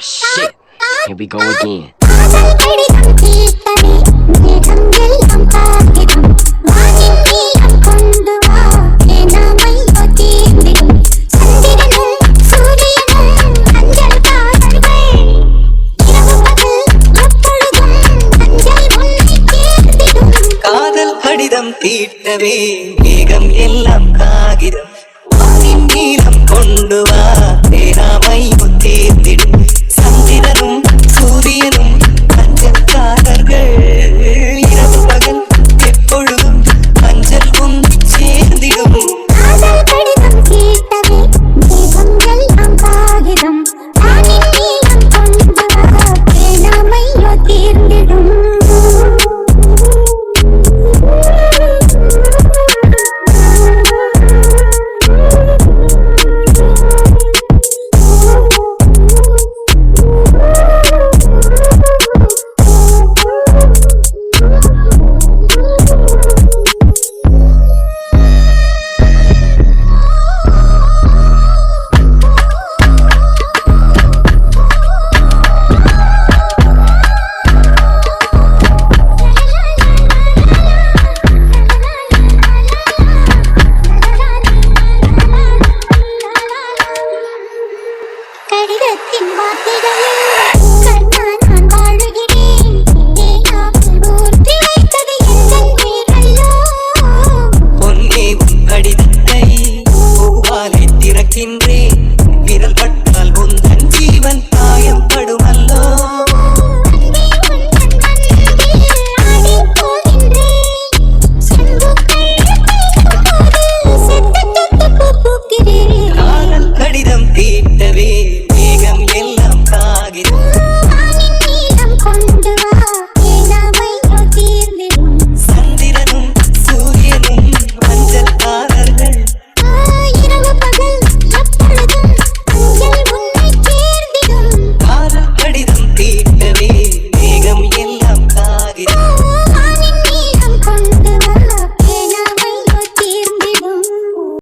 shit. Here we go again. காதல் கடிதம் தீட்டவே மேகம் எல்லாம் காகிதம் வானின் நீளம் கொண்டு வா தேனாமை தேர்ந்திடும் சந்திரனும் சூரியனும் அஞ்சல்காரர்கள் இரவு பகல் எப்பொழுதும் அஞ்சல் ஒன்று சேர்ந்திடும் கடிதத்தின் வார்த்தைகளில்